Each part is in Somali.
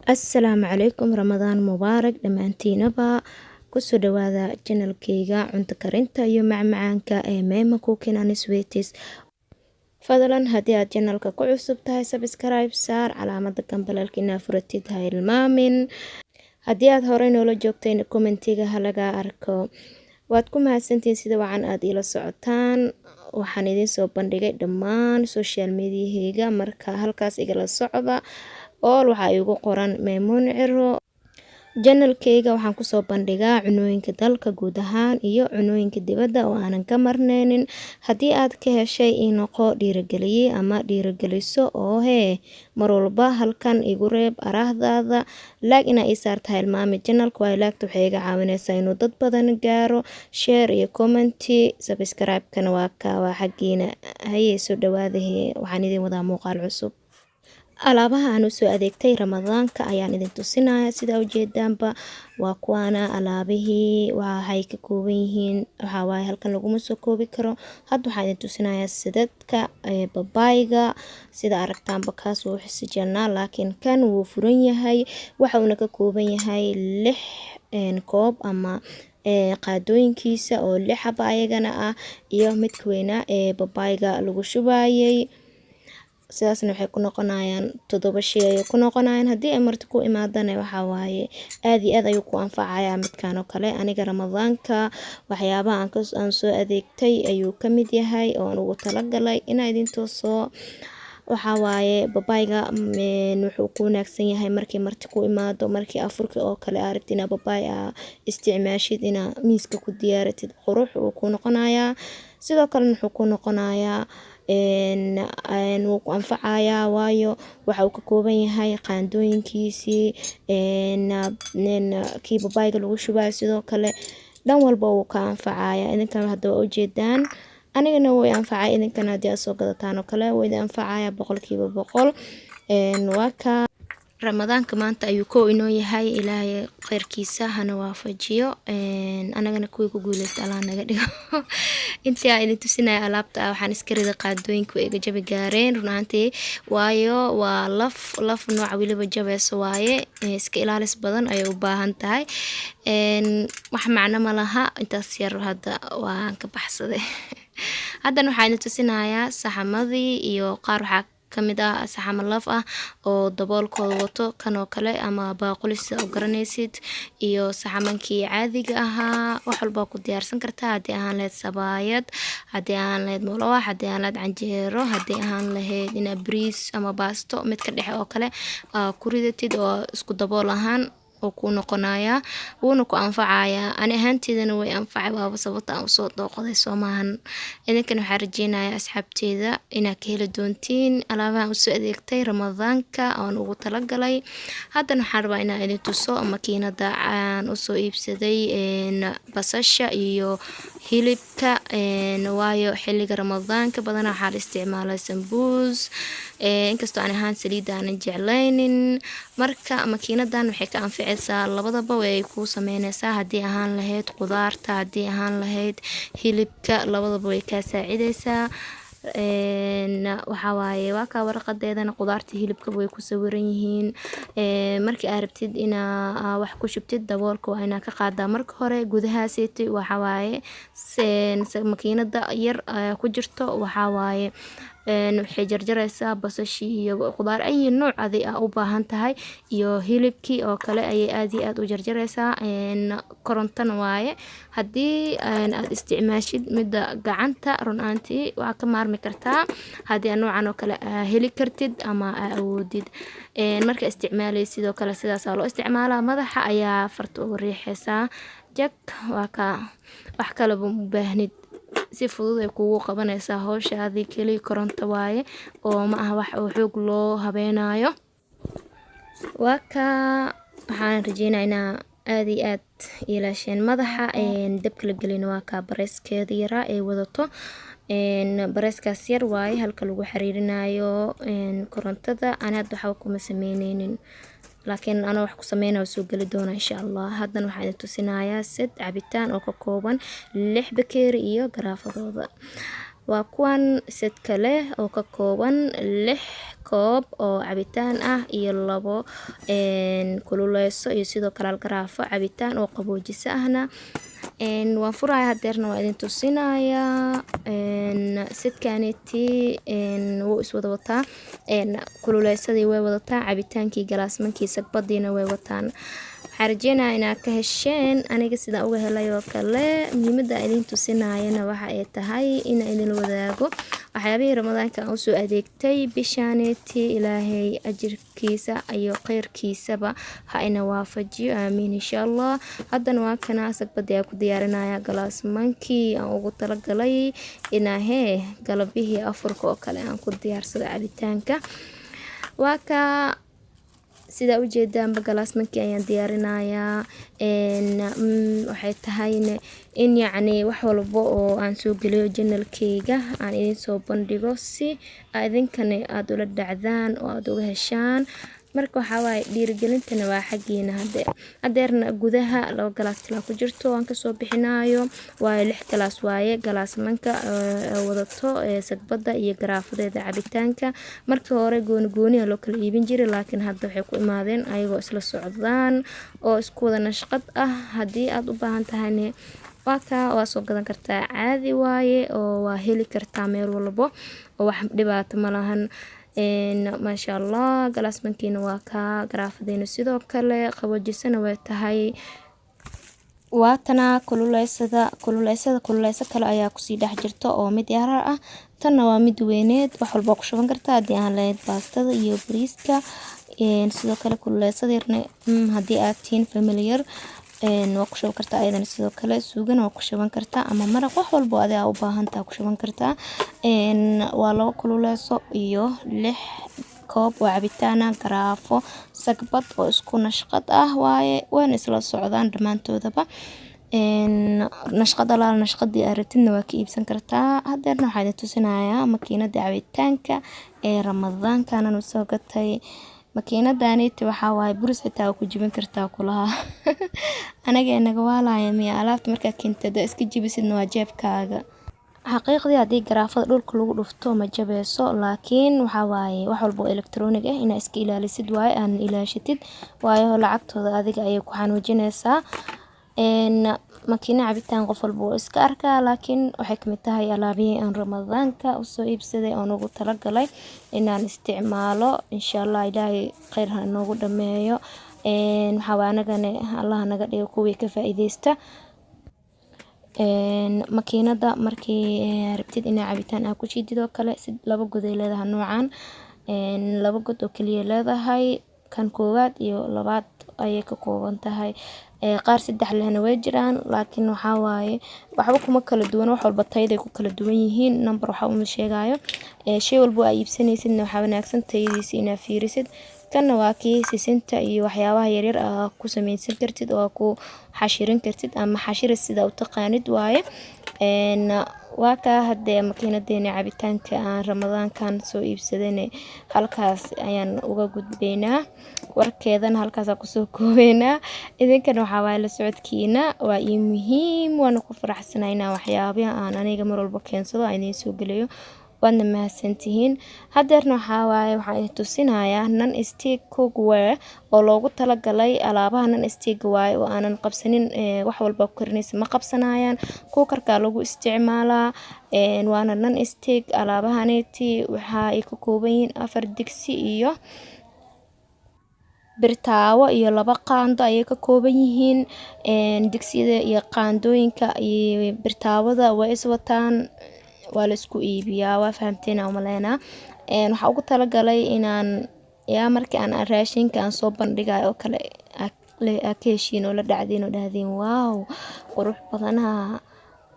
Assalaamu calaykum Ramadaan mubaarak dhammaantiinaba kusoo dhawaada channelkayga cunto karinta iyo macmacaanka ee Mema Cooking and Sweeties. Fadlan haddii aad channelka ku cusub tahay subscribe saar calaamada gambalaalka inaad furatid ha hilmaamin. Haddii aad horey noola joogtayna commentiga ha laga arko. Waad ku mahadsantihiin sida wacan aad ila socotaan. Waxaan idin soo bandhigay dhammaan social media-hayga marka halkaas igala socda oo waxaa igu qoran Maymuun Ciro. Channelkayga waxaan ku soo bandhigaa cunooyinka dalka guud ahaan iyo cunooyinka dibadda oo aanan ka marnaynin. Haddii aad ka heshay inoqo dhiirigeliye ama dhiirigeliso oo mar walba halkan igu reeb araahdaada like ina ii saarta hilmaami. Channelka waa like waxay iga caawinaysaa inuu dad badan gaaro. Share iyo comment, subscribe-kana waa xaqiina. Haye soo dhawaada waxaan idin wadaa muuqaal cusub. Alaabaha aan u soo adeegtay Ramadaanka ayaan idin tusinayaa sida ujeedaanba waa kuwana alaabihii waxay ka kooban yihiin waxa waaye halkan lagu soo koobi karo. Hadda waxaan idin tusinayaa sidadka babayga sida aragtaanba kaas wuu xisijanaa laakiin kan wuu furan yahay waxa uu ka kooban yahay 6 koob ama qaadooyinkiisa oo 6 xabo ayagana ah iyo midka weyna babayga lagu shubayay. sidaasna waxay ku noqonayaan 7 shay ay ku noqonayaan haddii ay marti ku imaadana waxa waaye aad iyo aad ayuu ku anfacayaa midkaan oo kale. Aniga Ramadaanka waxyaabaha aan soo adeegtay ayuu ka mid yahay oo aan ugu talagalay inaan idin tuso. waxa waaye babayga wuxuu ku wanaagsan yahay markii marti ku imaado markii afurka oo kale aragti ina babay isticmaashid ina miiska ku diyaaratid qurux uu ku noqonayaa. sidoo kale wuxuu ku noqonayaa wuu ku anfacayaa waayo waxa uu ka kooban yahay qaandooyinkiisii kii babayga lagu shubayo sidoo kale dhan walba wuu ka anfacayaa. idinkan hadda waa ujeedaan anigana way anfacay idinkana haddii aad soo gadataan oo kale way anfacayaa 100%. waa ka Ramadaanka maanta ayuu koo inoo yahay ilaahay khayrkiisa hana waafajiyo anagana kuwii ku guuleystay Allah naga dhigo. intii aan idin tusinaya alaabta waxaan iska riday qaadooyinka way iga jabi gaareen runaantii waayo waa laf nooc waliba jabayso waaye iska ilaalis badan ay u baahan tahay wax macno ma laha intaas yar hadda waan ka baxsaday. haddana waxaan idin tusinayaa saxamadii iyo qaar waxa kamid ah saxamo laf ah oo daboolkooda wato kan oo kale ama baaqulis oo garanaysid iyo saxamankii caadiga ahaa wax walba ku diyaarsan kartaa haddii aan leed sabaayad haddii aan leed molox haddii aan leed canjeero haddii aan lahayd ina bariis ama baasto mid ka dhexe oo kale ku ridatid oo isku dabool ahaan oo ku noqonaya wuuna ku anfacayaa. ani ahaanteedana way anfacay waaba sababta aan soo dooqday Soomahan. idinkan waxaan rajeynayaa asxaabteeda inaad ka heli doontiin alaabaha u soo adeegtay Ramadaanka aan ugu talagalay. haddana waxaan rabaa inaan idin tuso makiinada aan u soo iibsaday basasha iyo hilibka waayo xilliga Ramadaanka badanaa waxaa la isticmaalaa sambuus inkastoo aan ahaan saliida aan jeclaynin. marka makiinadan waxay ka anficaysaa labadaba way ku sameynaysaa haddii ahaan lahayd qudaarta haddii ahaan lahayd hilibka labadaba way ka saacidaysaa. waxa waaye waa ka warqadeedana qudaarta hilibka way ku sawiran yihiin. markii aad rabtid ina wax ku shubtid daboolka waa ina ka qaadaa marka hore gudahaasiti waxa waaye makiinada yar ku jirto waxa waaye waxay jarjaraysaa basashii iyo qudaar ay nooc adi u baahan tahay iyo hilibkii oo kale ayay aad iyo aad u jarjaraysaa korontana waaye haddii aad isticmaashid midda gacanta runaantii waa ka maarmi kartaa haddii noocan oo kale heli kartid ama awoodid. marka isticmaalaysid sidoo kale sidaas loo isticmaalaa madaxa ayaa farta ugu riixaysaa jag waa ka wax kale u baahnid si fudud ay kugu qabanaysaa hawshaadii kaliya koronto waaye oo ma aha wax oo xoog loo habeenayo. waa ka waxaan rajeynaynaa aad iyo aad ilaasheen madaxa dabka la gelina waa ka bareyskeeda yaraa ay wadato bareyskaas yar waaye halka lagu xiriirinayo korontada. aan hadda waxa kuma sameyneynin laakiin ana wax ku sameynayo soo gali doona insha Allah. haddana waxaan idin tusinayaa set cabitaan oo ka kooban 6 bakeeri iyo garaafadooda. waa kuwan set kale oo ka kooban 6 koob oo cabitaan ah iyo 2 kululeyso iyo sidoo kale garaafo cabitaan oo qaboojisa ahna waan furaaya hadeerna waa idin tusinayaa setkaneti wuu iswada wataa kululeysadii way wadataa cabitaankii galaasmankii sagbadiina way wataan waxaan rajeynayaa inaad ka hesheen aniga sida uga helay oo kale muhiimada idin tusinayana waxa ay tahay in idin wadaago waxyaabihii ramadaanka aan usoo adeegtay bishaaneti ilaahay ajirkiisa iyo khayrkiisaba ha ina waafajiyo aamiin insha allah haddana waa kana sagbadii aan ku diyaarinaya galaasmankii aan ugu talagalay inaa galabihii afurka oo kale aan ku diyaarsado cabitaanka waa ka sida ujeedaanba galaasmankii ayaan diyaarinayaa waxay tahay in yacni wax walba oo aan soo geliyo channelkayga aan idin soo bandhigo si idinkana aad ula dhacdaan oo aad uga heshaan marka waxa waaye dhiirigelintana waa xaqiina hadeerna gudaha 2 galaas kala ku jirto aan ka soo bixinayo waa 6 galaas waaye galaasmanka wadato sagbada iyo garaafadeeda cabitaanka markii hore gooni loo kala iibin jiray laakiin hadda waxay ku imaadeen ayagoo isla socdaan oo isku wada nashqad ah hadii aad u baahan tahay waa soo gadan kartaa caadi waaye oo waa heli kartaa meel walbo oo wax dhibaato ma lahan maasha allah galaasmankiina waa ka garaafadeena sidoo kale qaboojisana way tahay waatana kululeyso kale ayaa kusii dhex jirto oo mid yarar ah tanna waa mid weyneed wax walba ku shuban kartaa hadii aan leeyahay baastada iyo bariiska sidoo kale kululeysadii yarna hadii aad tihiin familiar waa ku shuban kartaa ayadana sidoo kale suugana waa ku shuban kartaa ama maraq wax walba aad u baahan tahay ku shuban kartaa waa 2 kululeyso iyo 6 koob oo cabitaan garaafo sagbad oo isku nashqad ah waaye waan isla socdaan dhamaantoodaba nashqadii aratidna waa ka iibsan kartaa hadeerna waxaan idin tusinayaa makiinada cabitaanka ramadaankan aan soo gatay makiinadaaniti waxa waaye buris xitaa ku jibin kartaa kulaha anaga inaga waalaya miya alaabta marka kintada iska jibisidna waa jeebkaaga xaqiiqdii hadii garaafada dhulka lagu dhufto ma jabeeso laakiin waxa waaye wax walba electronic ah ina iska ilaalisid waaye aan ilaashitid waayo lacagtooda adiga ayay ku xanuujinaysaa makiina cabitaan qof walba iska arkaa laakiin waxay kamid tahay alaabihii aan ramadaanka usoo iibsaday oo ugu talagalay inaan isticmaalo insha allah ilaahay khayr ha noogu dhameeyo waxa waanagana allah naga dhigo kuwii ka faa'iideysta makiinada markii rabtid in cabitaan aad ku shiidid oo kale 2 god ay leedahay noocan 2 god oo kaliya leedahay kan koowaad iyo labaad ayay ka kooban tahay qaar 3 lehna way jiraan laakiin waxa waaye waxba kuma kala duwan wax walba tayada ku kala duwan yihiin number waxa uu sheegayo shay walba ay iibsanaysid waxa wanaagsan tayadiisa ina fiirisid kana waa kii sisinta iyo waxyaabaha yaryar ku sameeysan kartid oo ku xashirin kartid ama xashir sida u taqaanid waaye waa ka hadee makiinadeena cabitaanka aan ramadaankan soo iibsadeen halkaas ayaan uga gudbeynaa warkeedan halkaas ku soo koobeynaa idinkana waxa waaye la socodkiina waa muhiim waan ku faraxsanaynaa waxyaabaha aan aniga mar walba keensado aan idin soo galiyo waana mahadsantihiin hadeerna waxa waaye waxaan tusinayaa nan stick cookware oo loogu talagalay alaabaha nan stick waaye oo aanan qabsanin wax walba ku karinaysa ma qabsanayaan cookarka lagu isticmaalaa waana nan stick alaabahaneti waxa ay ka kooban yihiin 4 digsi iyo birtaawo iyo 2 qaando ayay ka kooban yihiin digsiyada iyo qaandooyinka iyo birtaawada way iswataan waa la isku iibiyaa waa fahamteen oo maleena waxa ugu talagalay inaan markii aan raashinka aan soo bandhigayo oo kale ka heshiin oo la dhacdeen oo dhahdeen waaw qurux badana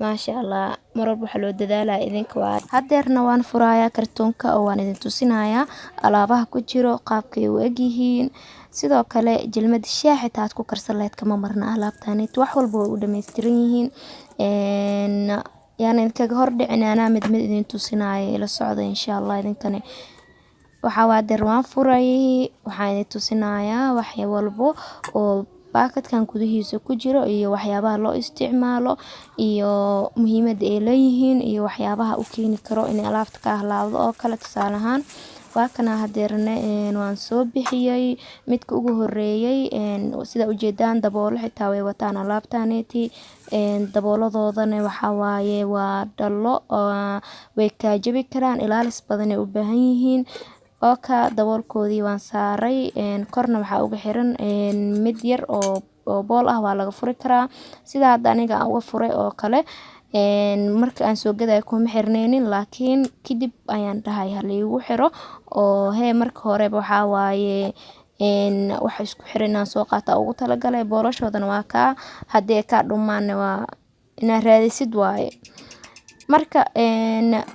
maasha allah marwalba waxa loo dadaalaa idinka waa hadeerna waan furayaa kartoonka oo waan idin tusinayaa alaabaha ku jiro qaabkay u egyihiin sidoo kale jilmad shaaxi taad ku karsan lahayd kama marna alaabtaanit wax walba way u dhameystiran yihiin يعني kaga hor dhicin ana mid idin tusinayo ila socdo insha Allah idinkana waxa waa dar waan furay waxaan idin tusinayaa wax walbo oo baakadkan gudihiisa ku jiro iyo waxyaabaha loo isticmaalo iyo muhiimada ay leeyihiin iyo waxyaabaha u keeni karo in alaabta ka halaawdo oo kale. Tusaale ahaan waa kana hadeerna waan soo bixiyay midka ugu horeeyay sida ujeedaan daboolo xitaa way wataan alaabtaneeti dabooladoodana waxa waaye waa dhalo way ka jabi karaan ilaalis badan ay u baahan yihiin. oo ka daboolkoodii waan saaray korna waxa uga xiran mid yar oo bool ah waa laga furi karaa sida hadda aniga aan uga furay oo kale. marka aan soo gaday kuma xirneenin laakiin kadib ayaan dhahay hal igu xiro oo marka hore waxa waaye waxa isku xiranaan soo qaata ugu talagalay boolashoodana waa ka hadee ka dhumaan waa ina raadisid waaye. marka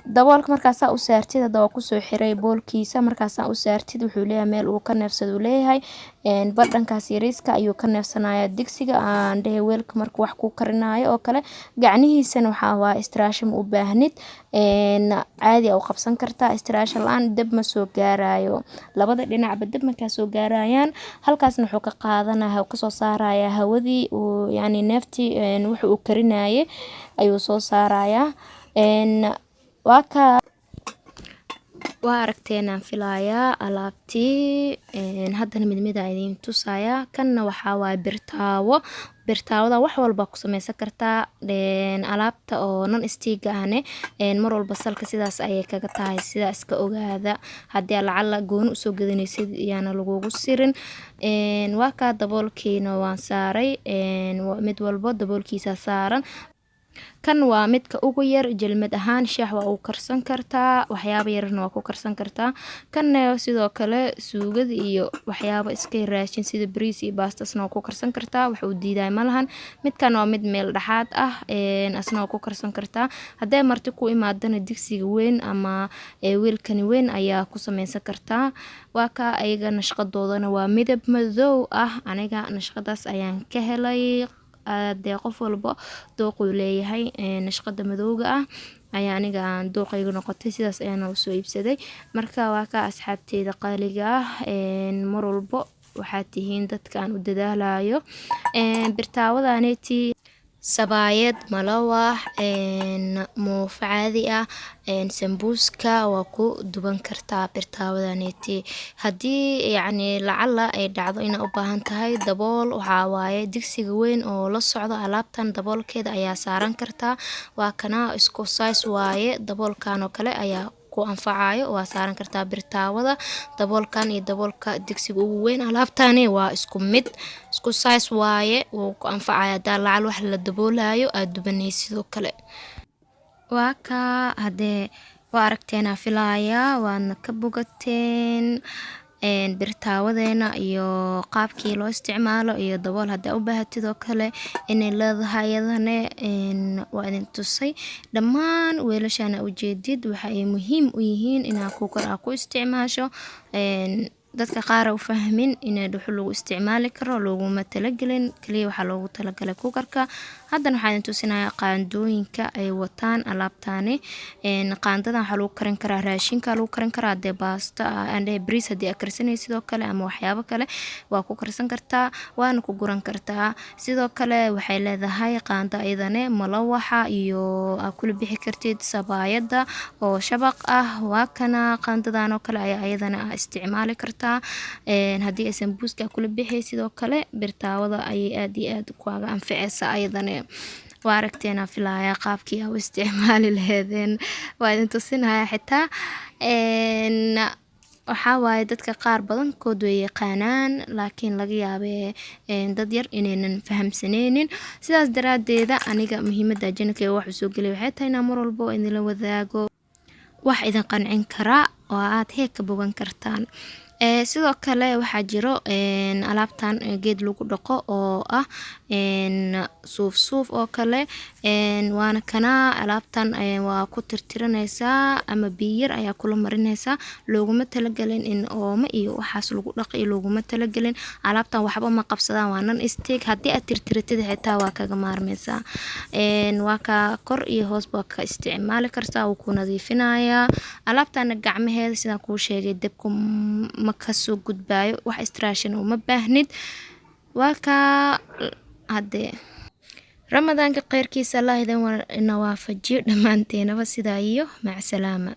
daboolka markaas u saartid hada waa ku soo xiray boolkiisa markaas u saartid wuxuu leeyahay meel uu ka neefsado leeyahay badhankaas yariiska ayuu ka neefsanayaa digsiga aan dhahay weelka markuu wax ku karinayo oo kale. gacnihiisana waxa waa istiraasho u baahnid caadi u qabsan kartaa istiraasho laan dab ma soo gaarayo labada dhinacba dab markaa soo gaarayaan halkaasna wuxuu ka qaadanayaa ka soo saaraya hawadii uu yani neefti wuxuu u karinaye ayuu soo saaraya waa aragteen aan filayaa alaabtii haddana mid idin tusaya kanna waxa waa birtaawada wax walba ku sameysan kartaa alaabta oo non stick ahne mar walba salka sidaas ayay kaga tahay sida iska ogaada hadii lacala gooni u soo gadanaysid yaana lagugu sirin. waa ka daboolkiina waan saaray mid walba daboolkiisa saaran. kan waa midka ugu yar jelmad ahaan shaax waa uu karsan kartaa waxyaabo yarna waa ku karsan kartaa. kan sidoo kale suugada iyo waxyaabo iska raashin sida bariis iyo baastasna waa ku karsan kartaa wax uu diiday malahan. midkan waa mid meel dhaxaad ah asna waa ku karsan kartaa hadee marti ku imaadana digsiga weyn ama weelkani weyn ayaa ku sameysan kartaa. waa ka ayaga nashqadoodana waa midab madow ah aniga nashqadaas ayaan ka helay de qof walba dooq uu leeyahay nashqada madowga ah ayaa aniga aan dooqayga noqotay sidaas ayaan u soo iibsaday. marka waa ka asxaabteeda qaaliga ah mar walba waxaad tihiin dadka aan u dadaalayo birtaawadaaneeti sabaayad malawax moof caadi ah sambuuska waa ku duban kartaa birtaawadaaneeti hadii yani lacala ay dhacdo ina u baahan tahay dabool waxa waaye digsiga weyn oo la socdo alaabtan daboolkeeda ayaa saaran kartaa. waa kana isku size waaye daboolkan oo kale ayaa ku anfacayo waa saaran kartaa birtaawada daboolkan iyo daboolka digsiga ugu weyn alaabtani waa isku mid isku size waaye wuu ku anfacaya daa lacal wax la daboolayo aad dubanaysid oo kale. waa ka hadee waa aragteen filaya waana ka bogateen birtaawadeena iyo qaabkii loo isticmaalo iyo dabool hadii u baahatid oo kale inay leedahay ayadana waa idin tusay dhammaan weelashana ujeedid waxa ay muhiim u yihiin inaad kuukar ku isticmaasho. dadka qaar u fahmin inay dhuxul lagu isticmaali karo looguma talagelin kaliya waxa loogu talagalay kuukarka. haddana waxaan tusinayaa qaandooyinka ay wataan alaabtaani qaandadan waxa lagu karin karaa raashinka lagu karin karaa hadee baasta aan bariis hadii aad karsanaysid sidoo kale ama waxyaabo kale waa ku karsan kartaa waana ku guran kartaa. sidoo kale waxay leedahay qaanda ayadana malawaxa iyo aad kula bixi kartid sabaayada oo shabaq ah. waa kana qaandadan oo kale ayaa ayadana isticmaali kartaa hadii sambuuska kula bixi sidoo kale birtaawada ay aad iyo aad kuuga anfacaysa ayadana. waa aragteen filaya qaabkii aad u isticmaali lahaydeen waa idin tusinayaa xitaa waxa waaye dadka qaar badankood way yaqaanaan laakiin laga yaabee dad yar inaynan fahamsaneenin sidaas daraadeeda aniga muhiimada janalkayga wax u soo galay waxay tahay inaan mar walba idin la wadaago wax idin qancin kara oo aad heeg ka bogan kartaan. sidoo kale waxaa jiro alaabtan geed lagu dhaqo oo ah suuf oo kale waana kana alaabtan waa ku tirtiranaysaa ama biyar ayaa kula marinaysaa looguma talagalin in ooma iyo waxaas lagu dhaqo looguma talagalin. alaabtan waxba ma qabsadaan waa non stick hadii aad tirtiratid xitaa waa kaga maarmaysaa waa ka kor iyo hoos ba ka isticmaali kartaa wuu ku nadiifinayaa. alaabtan gacmaheeda sidaan kuu sheegay dabku ma kasoo gudbaayo wax istiraashin uma baahnid waa kaa hadee ramadaanka khayrkiisa Allah idin nawaafajiyo dhammaanteenaba sidaa iyo mac salaama.